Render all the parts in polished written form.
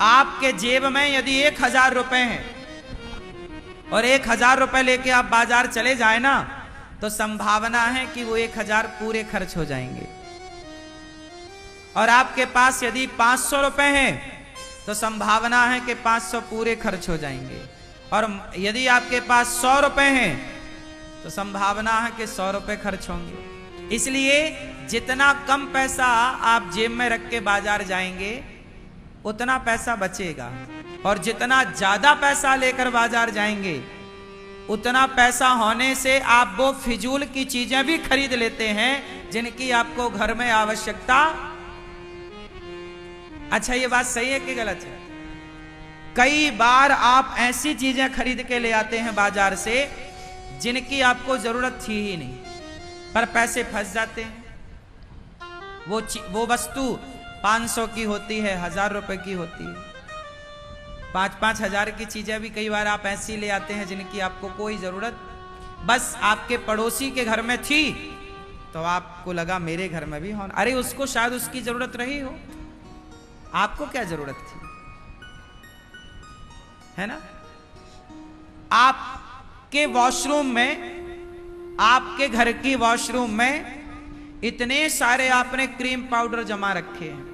आपके जेब में यदि 1000 रुपए हैं और 1000 रुपए लेके आप बाजार चले जाए ना, तो संभावना है कि वो 1000 पूरे खर्च हो जाएंगे। और आपके पास यदि 500 रुपए हैं तो संभावना है कि 500 पूरे खर्च हो जाएंगे। और यदि आपके पास 100 रुपए हैं तो संभावना है कि 100 रुपए खर्च होंगे। इसलिए जितना कम पैसा आप जेब में रख के बाजार जाएंगे उतना पैसा बचेगा, और जितना ज्यादा पैसा लेकर बाजार जाएंगे उतना पैसा होने से आप वो फिजूल की चीजें भी खरीद लेते हैं जिनकी आपको घर में आवश्यकता। अच्छा, ये बात सही है कि गलत है? कई बार आप ऐसी चीजें खरीद के ले आते हैं बाजार से जिनकी आपको जरूरत थी ही नहीं, पर पैसे फंस जाते हैं। वो वस्तु 500 की होती है, 1000 रुपए की होती है। 5-5 हजार की चीजें भी कई बार आप ऐसी ले आते हैं जिनकी आपको कोई जरूरत, बस आपके पड़ोसी के घर में थी तो आपको लगा मेरे घर में भी हो। अरे उसको शायद उसकी जरूरत रही हो, आपको क्या जरूरत थी, है ना? आपके वॉशरूम में, आपके घर की वॉशरूम में इतने सारे आपने क्रीम पाउडर जमा रखे हैं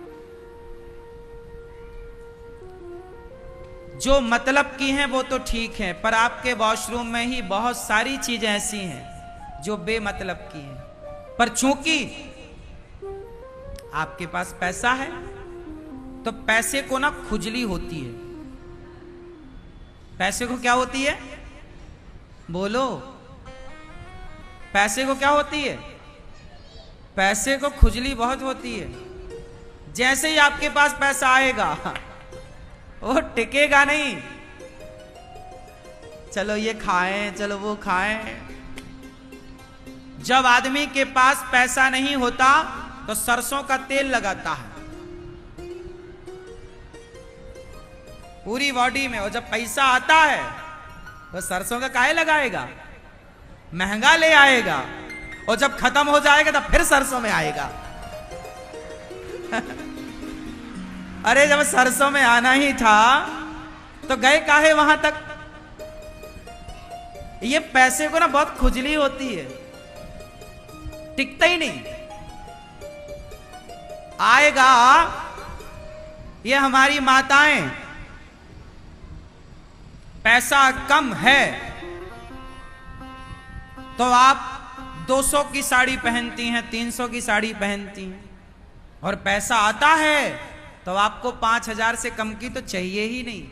जो मतलब की हैं वो तो ठीक है, पर आपके वॉशरूम में ही बहुत सारी चीजें ऐसी हैं जो बेमतलब की हैं। पर चूंकि आपके पास पैसा है तो पैसे को ना खुजली होती है। पैसे को क्या होती है? बोलो, पैसे को क्या होती है? पैसे को खुजली बहुत होती है। जैसे ही आपके पास पैसा आएगा वो टिकेगा नहीं। चलो ये खाएं, चलो वो खाएं। जब आदमी के पास पैसा नहीं होता तो सरसों का तेल लगाता है पूरी बॉडी में, और जब पैसा आता है तो सरसों का काहे लगाएगा? महंगा ले आएगा, और जब खत्म हो जाएगा तो फिर सरसों में आएगा। अरे जब सरसों में आना ही था तो गए काहे वहां तक? ये पैसे को ना बहुत खुजली होती है, टिकता ही नहीं। आएगा, ये हमारी माताएं पैसा कम है तो आप 200 की साड़ी पहनती हैं, 300 की साड़ी पहनती हैं, और पैसा आता है तो आपको 5000 से कम की तो चाहिए ही नहीं।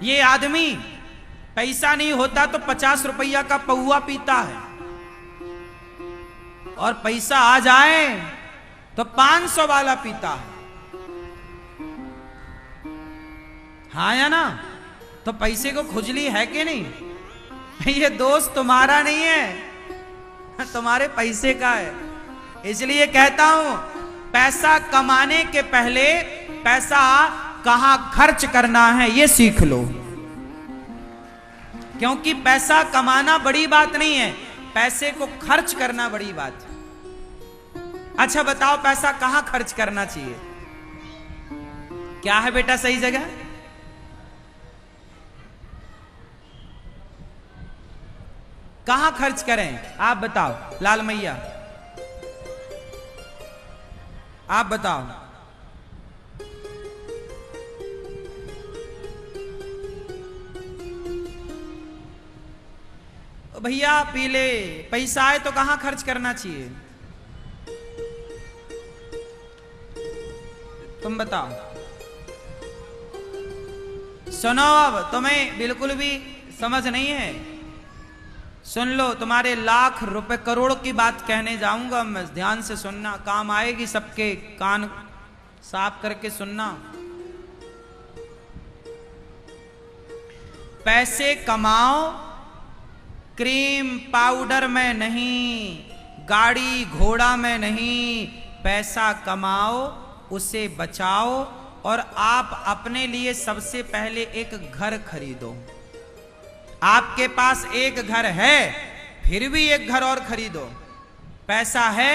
ये आदमी पैसा नहीं होता तो 50 रुपया का पौआ पीता है, और पैसा आ जाए तो 500 वाला पीता है। हाँ या ना? तो पैसे को खुजली है कि नहीं? ये दोस्त तुम्हारा नहीं है, तुम्हारे पैसे का है। इसलिए कहता हूं, पैसा कमाने के पहले पैसा कहां खर्च करना है ये सीख लो, क्योंकि पैसा कमाना बड़ी बात नहीं है, पैसे को खर्च करना बड़ी बात है। अच्छा बताओ, पैसा कहां खर्च करना चाहिए? क्या है बेटा सही जगह? कहां खर्च करें? आप बताओ लाल मैया, आप बताओ। भैया पी ले, पैसा आए तो कहां खर्च करना चाहिए? तुम बताओ। सुनो, अब तुम्हें बिल्कुल भी समझ नहीं है, सुन लो। तुम्हारे लाख रुपए करोड़ की बात कहने जाऊंगा मैं, ध्यान से सुनना, काम आएगी। सबके कान साफ करके सुनना। पैसे कमाओ क्रीम पाउडर में नहीं, गाड़ी घोड़ा में नहीं, पैसा कमाओ उसे बचाओ, और आप अपने लिए सबसे पहले एक घर खरीदो। आपके पास एक घर है, फिर भी एक घर और खरीदो। पैसा है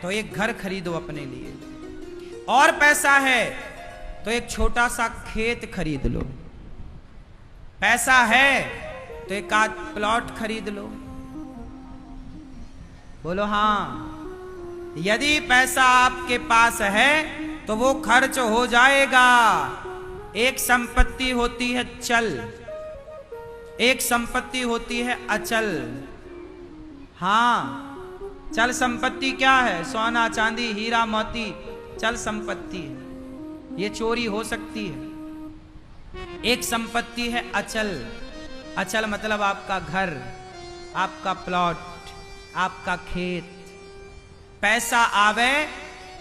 तो एक घर खरीदो अपने लिए। और पैसा है तो एक छोटा सा खेत खरीद लो, पैसा है तो एक आध प्लॉट खरीद लो। बोलो हाँ। यदि पैसा आपके पास है तो वो खर्च हो जाएगा। एक संपत्ति होती है चल, एक संपत्ति होती है अचल। हाँ, चल संपत्ति क्या है? सोना चांदी हीरा मोती चल संपत्ति है, ये चोरी हो सकती है। एक संपत्ति है अचल। अचल मतलब आपका घर, आपका प्लॉट, आपका खेत। पैसा आवे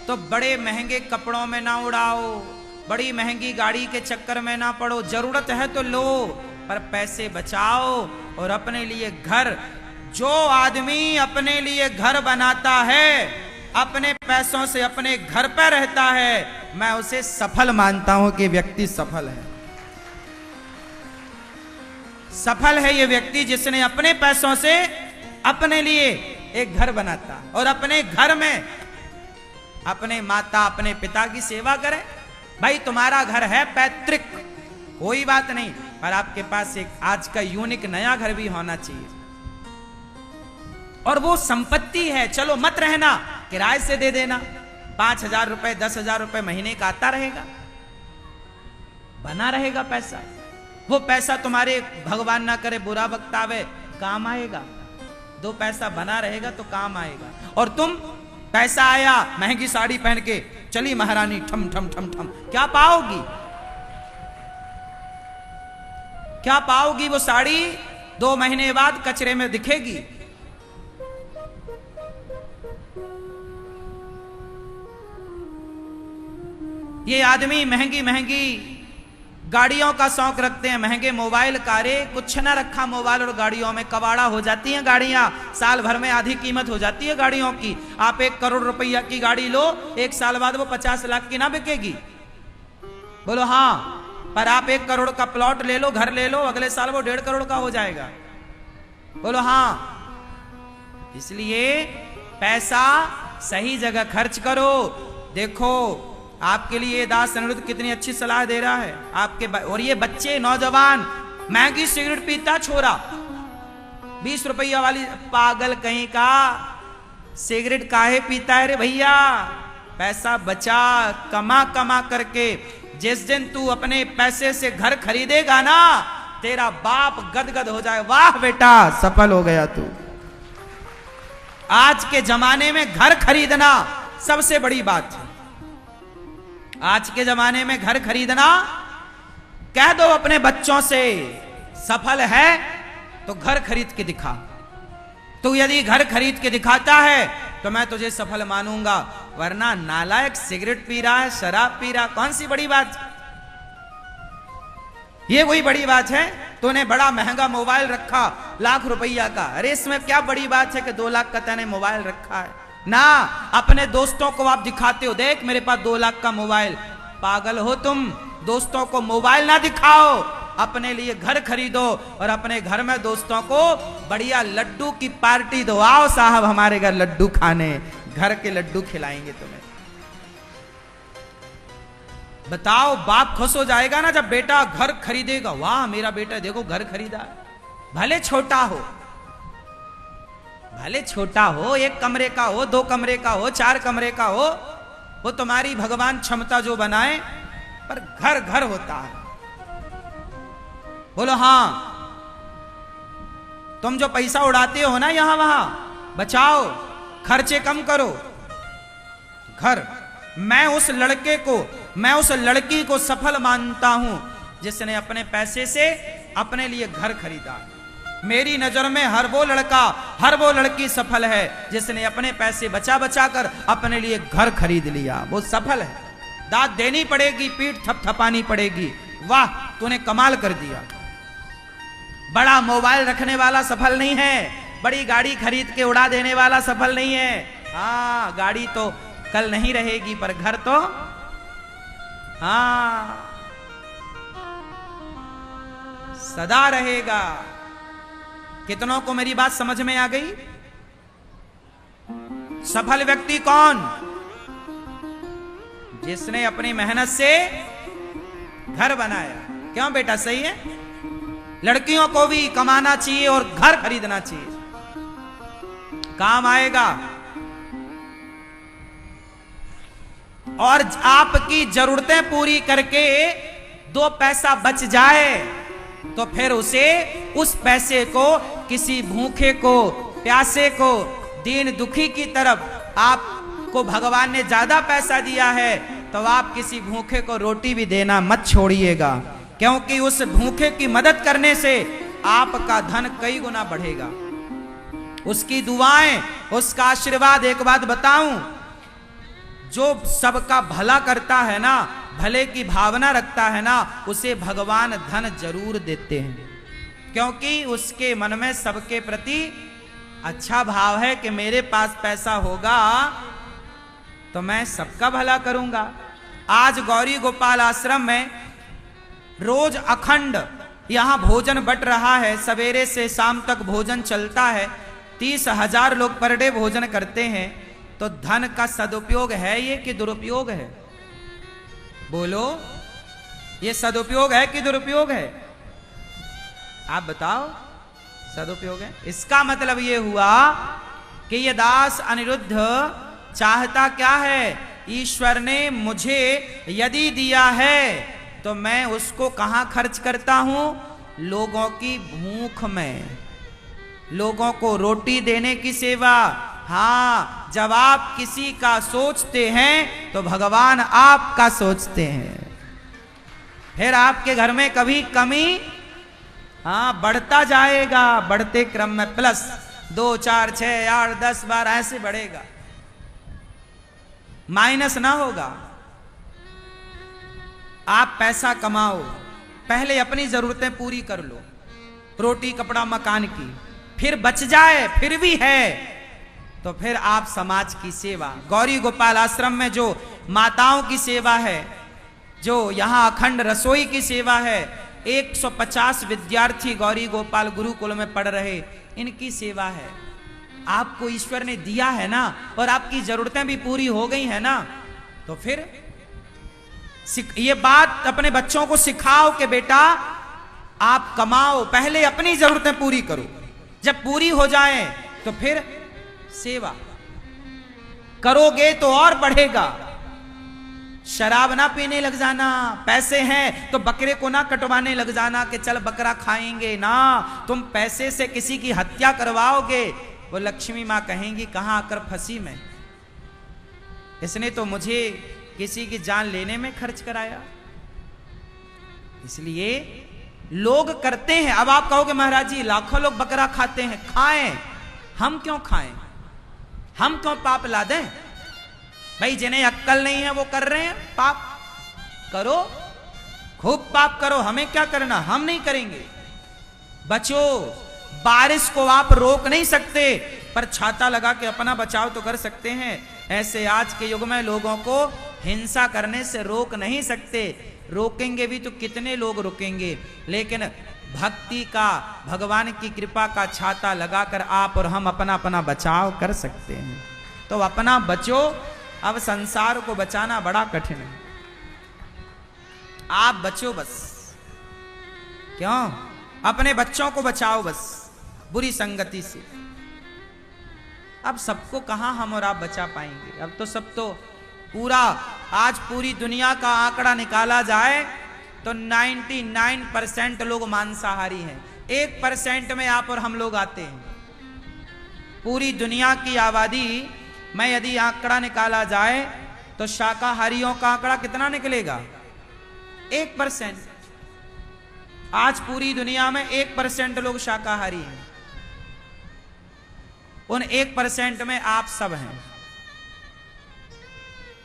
तो बड़े महंगे कपड़ों में ना उड़ाओ, बड़ी महंगी गाड़ी के चक्कर में ना पड़ो। जरूरत है तो लो, पर पैसे बचाओ और अपने लिए घर। जो आदमी अपने लिए घर बनाता है, अपने पैसों से अपने घर पर रहता है, मैं उसे सफल मानता हूं कि व्यक्ति सफल है। सफल है ये व्यक्ति जिसने अपने पैसों से अपने लिए एक घर बनाता और अपने घर में अपने माता अपने पिता की सेवा करे। भाई तुम्हारा घर है पैतृक, कोई बात नहीं, पर आपके पास एक आज का यूनिक नया घर भी होना चाहिए। और वो संपत्ति है, चलो मत रहना, किराए से दे देना। 5,000 रुपए 10,000 रुपए महीने का आता रहेगा, बना रहेगा पैसा। वो पैसा तुम्हारे भगवान ना करे बुरा वक्त आवे काम आएगा। 2 पैसा बना रहेगा तो काम आएगा। और तुम पैसा आया महंगी साड़ी पहन के चली महारानी ठम ठम ठम ठम, क्या पाओगी? क्या पाओगी? वो साड़ी 2 महीने बाद कचरे में दिखेगी। ये आदमी महंगी महंगी गाड़ियों का शौक रखते हैं, महंगे मोबाइल कारे, कुछ ना रखा मोबाइल और गाड़ियों में कबाड़ा हो जाती हैं गाड़ियां। साल भर में आधी कीमत हो जाती है गाड़ियों की। आप 1 करोड़ रुपया की गाड़ी लो, 1 साल बाद वो 50 लाख की ना बिकेगी। बोलो हाँ। पर आप 1 करोड़ का प्लॉट ले लो, घर ले लो, अगले साल वो 1.5 करोड़ का हो जाएगा। बोलो हाँ। इसलिए पैसा सही जगह खर्च करो। देखो आपके लिए दास अनिरुद्ध कितनी अच्छी सलाह दे रहा है आपके और ये बच्चे नौजवान महंगी सिगरेट पीता छोरा, 20 रुपया वाली, पागल कहीं का, सिगरेट काहे पीता है रे भैया? पैसा बचा, कमा कमा करके। जिस दिन तू अपने पैसे से घर खरीदेगा ना, तेरा बाप गदगद हो जाए, वाह बेटा सफल हो गया तू। आज के जमाने में घर खरीदना सबसे बड़ी बात है। आज के जमाने में घर खरीदना, कह दो अपने बच्चों से सफल है तो घर खरीद के दिखा। तू यदि घर खरीद के दिखाता है तो मैं तुझे सफल मानूंगा, वरना नालायक सिगरेट पी रहा है, शराब पी रहा, कौन सी बड़ी बात? ये कोई बड़ी बात है? तूने बड़ा महंगा मोबाइल रखा लाख रुपया का, अरे इसमें क्या बड़ी बात है कि 2 लाख का तूने मोबाइल रखा है? ना, अपने दोस्तों को आप दिखाते हो, देख मेरे पास 2 लाख का मोबाइल। पागल हो तुम? दोस्तों को मोबाइल ना दिखाओ, अपने लिए घर खरीदो और अपने घर में दोस्तों को बढ़िया लड्डू की पार्टी दो। आओ साहब हमारे घर लड्डू खाने, घर के लड्डू खिलाएंगे तुम्हें। बताओ बाप खुश हो जाएगा ना जब बेटा घर खरीदेगा। वाह मेरा बेटा देखो घर खरीदा, भले छोटा हो, भले छोटा हो, 1 कमरे का हो, 2 कमरे का हो, 4 कमरे का हो, वो तुम्हारी भगवान क्षमता जो बनाए, पर घर घर होता है। बोलो हाँ। तुम जो पैसा उड़ाते हो ना यहां वहां, बचाओ, खर्चे कम करो। घर, मैं उस लड़के को, मैं उस लड़की को सफल मानता हूं जिसने अपने पैसे से अपने लिए घर खरीदा। मेरी नजर में हर वो लड़का, हर वो लड़की सफल है जिसने अपने पैसे बचा बचा कर अपने लिए घर खरीद लिया, वो सफल है। दाद देनी पड़ेगी, पीठ थपथपानी पड़ेगी, वाह तूने कमाल कर दिया। बड़ा मोबाइल रखने वाला सफल नहीं है, बड़ी गाड़ी खरीद के उड़ा देने वाला सफल नहीं है। हाँ गाड़ी तो कल नहीं रहेगी, पर घर तो हाँ सदा रहेगा। कितनों को मेरी बात समझ में आ गई? सफल व्यक्ति कौन? जिसने अपनी मेहनत से घर बनाया। क्यों बेटा, सही है? लड़कियों को भी कमाना चाहिए और घर खरीदना चाहिए, काम आएगा। और आपकी जरूरतें पूरी करके 2 पैसा बच जाए तो फिर उस पैसे को किसी भूखे को, प्यासे को, दीन दुखी की तरफ, आपको भगवान ने ज्यादा पैसा दिया है तो आप किसी भूखे को रोटी भी देना मत छोड़िएगा, क्योंकि उस भूखे की मदद करने से आपका धन कई गुना बढ़ेगा। उसकी दुआएं, उसका आशीर्वाद। एक बात बताऊं, जो सबका भला करता है ना, भले की भावना रखता है ना, उसे भगवान धन जरूर देते हैं, क्योंकि उसके मन में सबके प्रति अच्छा भाव है कि मेरे पास पैसा होगा तो मैं सबका भला करूंगा। आज गौरी गोपाल आश्रम में रोज अखंड यहां भोजन बट रहा है, सवेरे से शाम तक भोजन चलता है, 30,000 लोग पर डे भोजन करते हैं। तो धन का सदुपयोग है ये कि दुरुपयोग है? बोलो, ये सदुपयोग है कि दुरुपयोग है? आप बताओ। सदुपयोग है। इसका मतलब ये हुआ कि ये दास अनिरुद्ध चाहता क्या है? ईश्वर ने मुझे यदि दिया है तो मैं उसको कहां खर्च करता हूं? लोगों की भूख में, लोगों को रोटी देने की सेवा। हाँ, जब आप किसी का सोचते हैं तो भगवान आपका सोचते हैं, फिर आपके घर में कभी कमी बढ़ता जाएगा, बढ़ते क्रम में प्लस 2, 4, 6, 8, 10, 12 ऐसे बढ़ेगा, माइनस ना होगा। आप पैसा कमाओ, पहले अपनी जरूरतें पूरी कर लो, रोटी कपड़ा मकान की, फिर बच जाए फिर भी है तो फिर आप समाज की सेवा। गौरी गोपाल आश्रम में जो माताओं की सेवा है, जो यहां अखंड रसोई की सेवा है, 150 विद्यार्थी गौरी गोपाल गुरुकुल में पढ़ रहे, इनकी सेवा है। आपको ईश्वर ने दिया है ना, और आपकी जरूरतें भी पूरी हो गई है ना, तो फिर ये बात अपने बच्चों को सिखाओ कि बेटा आप कमाओ, पहले अपनी जरूरतें पूरी करो, जब पूरी हो जाए तो फिर सेवा करोगे तो और बढ़ेगा। शराब ना पीने लग जाना, पैसे हैं तो बकरे को ना कटवाने लग जाना कि चल बकरा खाएंगे ना, तुम पैसे से किसी की हत्या करवाओगे, वो लक्ष्मी मां कहेंगी कहां आकर फंसी मैं, इसने तो मुझे किसी की जान लेने में खर्च कराया। इसलिए लोग करते हैं। अब आप कहोगे महाराज जी लाखों लोग बकरा खाते हैं, खाएं, हम क्यों खाएं, हम क्यों पाप ला दें? भाई जिन्हें अक्कल नहीं है वो कर रहे हैं, पाप करो, खूब पाप करो, हमें क्या करना, हम नहीं करेंगे। बचो, बारिश को आप रोक नहीं सकते पर छाता लगा के अपना बचाव तो कर सकते हैं। ऐसे आज के युग में लोगों को हिंसा करने से रोक नहीं सकते, रोकेंगे भी तो कितने लोग रुकेंगे, लेकिन भक्ति का, भगवान की कृपा का छाता लगाकर आप और हम अपना अपना बचाव कर सकते हैं। तो अपना बचो, अब संसार को बचाना बड़ा कठिन है, आप बचो बस। क्यों? अपने बच्चों को बचाओ बस बुरी संगति से। अब सबको कहां हम और आप बचा पाएंगे? अब तो सब तो पूरा, आज पूरी दुनिया का आंकड़ा निकाला जाए तो 99% लोग मांसाहारी हैं, 1% में आप और हम लोग आते हैं। पूरी दुनिया की आबादी में यदि आंकड़ा निकाला जाए तो शाकाहारियों का आंकड़ा कितना निकलेगा? 1%। आज पूरी दुनिया में 1% लोग शाकाहारी हैं, उन 1% में आप सब हैं,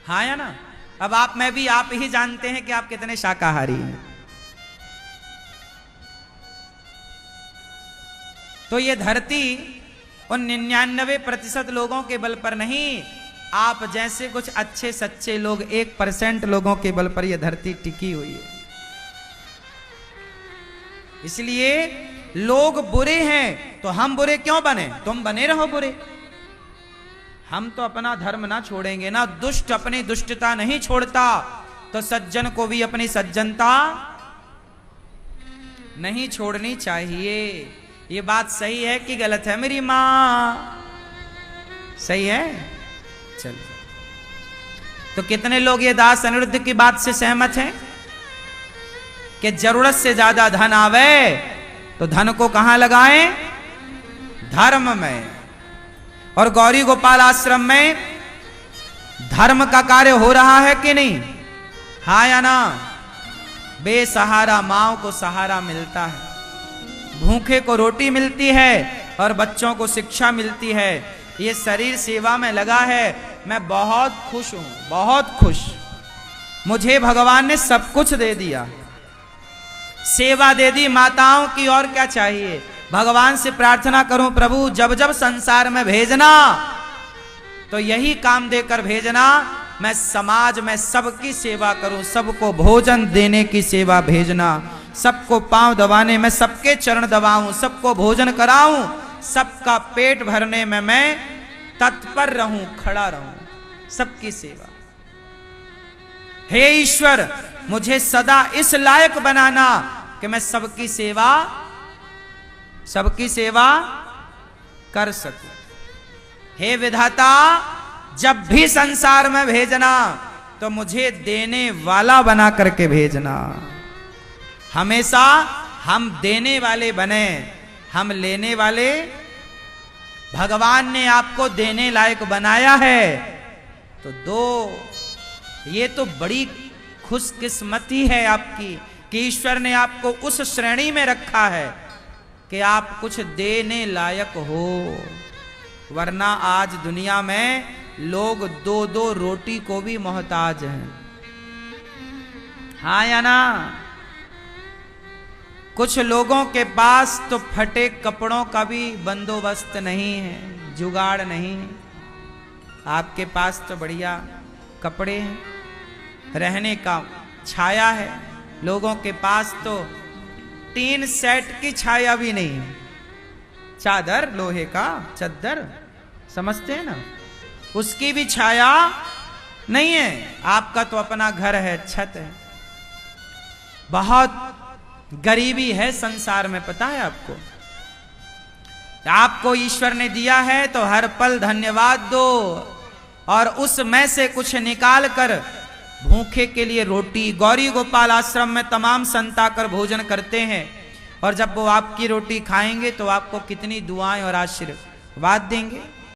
हाँ या ना? अब आप में भी आप ही जानते हैं कि आप कितने शाकाहारी हैं। तो ये धरती उन 99% लोगों के बल पर नहीं, आप जैसे कुछ अच्छे सच्चे लोग 1% लोगों के बल पर यह धरती टिकी हुई है। इसलिए लोग बुरे हैं तो हम बुरे क्यों बने? तुम बने रहो बुरे, हम तो अपना धर्म ना छोड़ेंगे ना, दुष्ट अपनी दुष्टता नहीं छोड़ता, तो सज्जन को भी अपनी सज्जनता नहीं छोड़नी चाहिए। ये बात सही है कि गलत है मेरी मां? सही है। चलो, तो कितने लोग ये दास अनिरुद्ध की बात से सहमत हैं कि जरूरत से ज्यादा धन आवे तो धन को कहां लगाएं? धर्म में। और गौरी गोपाल आश्रम में धर्म का कार्य हो रहा है कि नहीं? हाँ या ना? बेसहारा माओ को सहारा मिलता है, भूखे को रोटी मिलती है और बच्चों को शिक्षा मिलती है। ये शरीर सेवा में लगा है। मैं बहुत खुश हूं, बहुत खुश। मुझे भगवान ने सब कुछ दे दिया, सेवा दे दी माताओं की, और क्या चाहिए? भगवान से प्रार्थना करूं, प्रभु जब जब संसार में भेजना तो यही काम देकर भेजना, मैं समाज में सबकी सेवा करूं, सबको भोजन देने की सेवा भेजना, सबको पांव दबाने में सबके चरण दबाऊं, सबको भोजन कराऊं, सबका पेट भरने में मैं तत्पर रहूं, खड़ा रहूं, सबकी सेवा। हे ईश्वर, मुझे सदा इस लायक बनाना कि मैं सबकी सेवा कर सकूं। हे विधाता, जब भी संसार में भेजना तो मुझे देने वाला बना करके भेजना। हमेशा हम देने वाले बने, हम लेने वाले। भगवान ने आपको देने लायक बनाया है तो दो। ये तो बड़ी खुशकिस्मती है आपकी कि ईश्वर ने आपको उस श्रेणी में रखा है कि आप कुछ देने लायक हो। वरना आज दुनिया में लोग दो दो रोटी को भी मोहताज हैं। हाँ या ना? कुछ लोगों के पास तो फटे कपड़ों का भी बंदोबस्त नहीं है, जुगाड़ नहीं है। आपके पास तो बढ़िया कपड़े हैं, रहने का छाया है। लोगों के पास तो 3 सेट की छाया भी नहीं है। चादर, लोहे का चद्दर, समझते हैं ना, उसकी भी छाया नहीं है। आपका तो अपना घर है, छत है। बहुत गरीबी है संसार में, पता है आपको? आपको ईश्वर ने दिया है तो हर पल धन्यवाद दो, और उसमें से कुछ निकाल कर भूखे के लिए रोटी। गौरी गोपाल आश्रम में तमाम संत आकर भोजन करते हैं, और जब वो आपकी रोटी खाएंगे तो आपको कितनी दुआएं और आशीर्वाद देंगे।